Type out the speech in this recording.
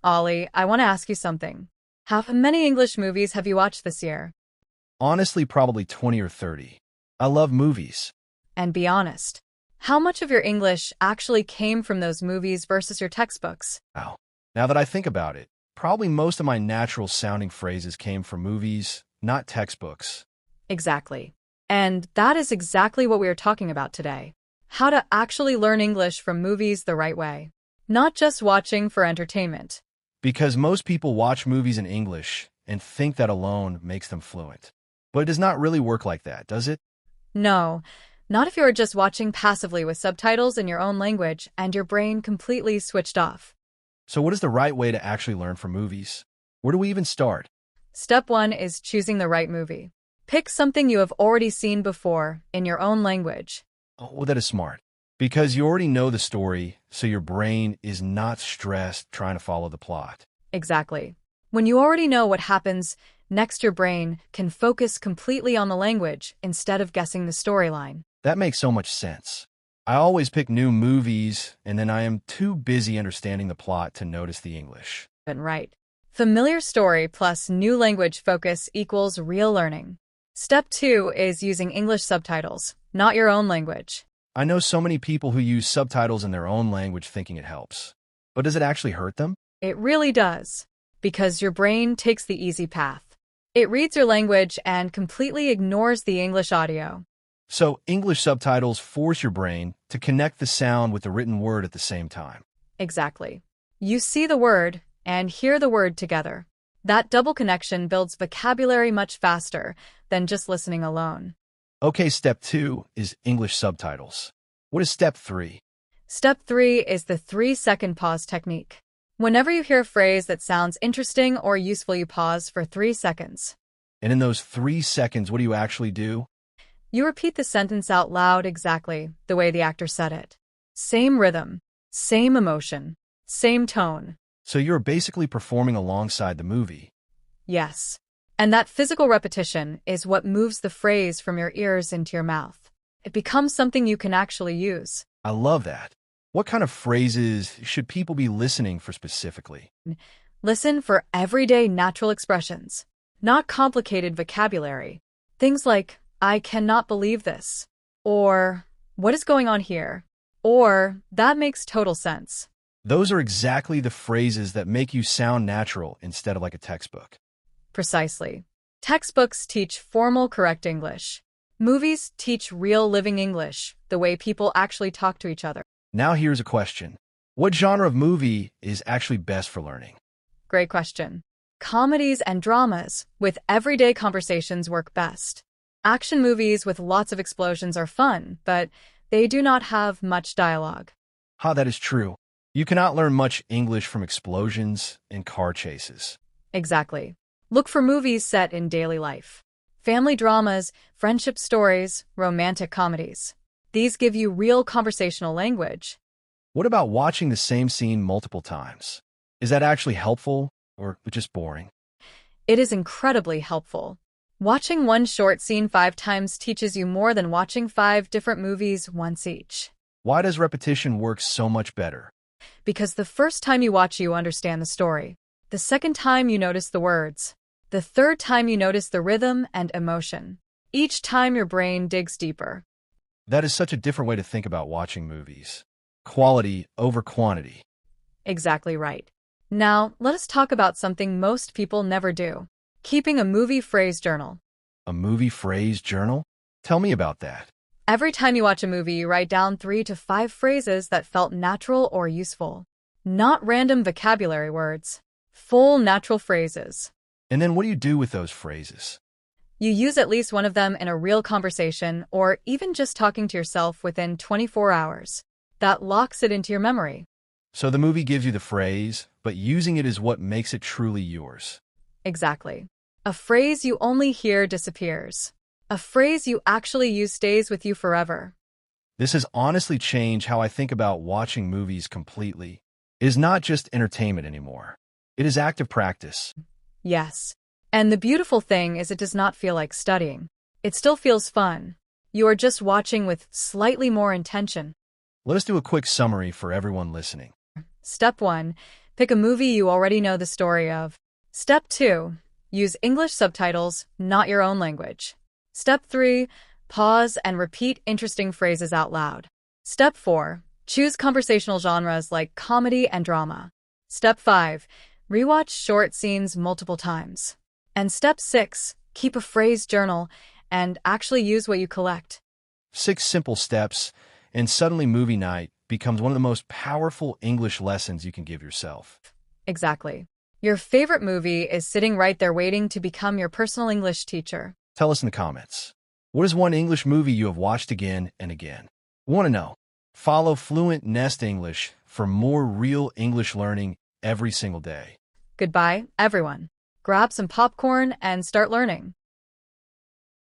Ollie, I want to ask you something. How many English movies have you watched this year? Honestly, probably 20 or 30. I love movies. And be honest. How much of your English actually came from those movies versus your textbooks? Wow. Now that I think about it, probably most of my natural sounding phrases came from movies, not textbooks. Exactly. And that is exactly what we are talking about today. How to actually learn English from movies the right way. Not just watching for entertainment. Because most people watch movies in English and think that alone makes them fluent. But it does not really work like that, does it? No, not if you are just watching passively with subtitles in your own language and your brain completely switched off. So what is the right way to actually learn from movies? Where do we even start? Step 1 is choosing the right movie. Pick something you have already seen before in your own language. Oh, that is smart. Because you already know the story, so your brain is not stressed trying to follow the plot. Exactly. When you already know what happens, next your brain can focus completely on the language instead of guessing the storyline. That makes so much sense. I always pick new movies, and then I am too busy understanding the plot to notice the English. And right. Familiar story plus new language focus equals real learning. Step 2 is using English subtitles, not your own language. I know so many people who use subtitles in their own language thinking it helps. But does it actually hurt them? It really does, because your brain takes the easy path. It reads your language and completely ignores the English audio. So English subtitles force your brain to connect the sound with the written word at the same time. Exactly. You see the word and hear the word together. That double connection builds vocabulary much faster than just listening alone. Okay, step 2 is English subtitles. What is step 3? Step 3 is the 3-second pause technique. Whenever you hear a phrase that sounds interesting or useful, you pause for 3 seconds. And in those 3 seconds, what do you actually do? You repeat the sentence out loud exactly the way the actor said it. Same rhythm, same emotion, same tone. So you're basically performing alongside the movie. Yes. And that physical repetition is what moves the phrase from your ears into your mouth. It becomes something you can actually use. I love that. What kind of phrases should people be listening for specifically? Listen for everyday natural expressions, not complicated vocabulary. Things like, I cannot believe this, or what is going on here, or that makes total sense. Those are exactly the phrases that make you sound natural instead of like a textbook. Precisely. Textbooks teach formal, correct English. Movies teach real living English, the way people actually talk to each other. Now here's a question. What genre of movie is actually best for learning? Great question. Comedies and dramas with everyday conversations work best. Action movies with lots of explosions are fun, but they do not have much dialogue. That is true. You cannot learn much English from explosions and car chases. Exactly. Look for movies set in daily life. Family dramas, friendship stories, romantic comedies. These give you real conversational language. What about watching the same scene multiple times? Is that actually helpful or just boring? It is incredibly helpful. Watching one short scene 5 times teaches you more than watching 5 different movies once each. Why does repetition work so much better? Because the first time you watch, you understand the story. The second time, you notice the words. The third time, you notice the rhythm and emotion. Each time, your brain digs deeper. That is such a different way to think about watching movies. Quality over quantity. Exactly right. Now, let us talk about something most people never do. Keeping a movie phrase journal. A movie phrase journal? Tell me about that. Every time you watch a movie, you write down 3 to 5 phrases that felt natural or useful. Not random vocabulary words. Full natural phrases. And then what do you do with those phrases? You use at least one of them in a real conversation or even just talking to yourself within 24 hours. That locks it into your memory. So the movie gives you the phrase, but using it is what makes it truly yours. Exactly. A phrase you only hear disappears. A phrase you actually use stays with you forever. This has honestly changed how I think about watching movies completely. It is not just entertainment anymore. It is active practice. Yes. And the beautiful thing is it does not feel like studying. It still feels fun. You are just watching with slightly more intention. Let us do a quick summary for everyone listening. Step 1. Pick a movie you already know the story of. Step 2. Use English subtitles, not your own language. Step 3. Pause and repeat interesting phrases out loud. Step 4. Choose conversational genres like comedy and drama. Step 5. Rewatch short scenes multiple times. And Step 6. Keep a phrase journal and actually use what you collect. 6 simple steps, and suddenly movie night becomes one of the most powerful English lessons you can give yourself. Exactly. Your favorite movie is sitting right there waiting to become your personal English teacher. Tell us in the comments. What is one English movie you have watched again and again? We want to know. Follow Fluent Nest English for more real English learning every single day. Goodbye, everyone. Grab some popcorn and start learning.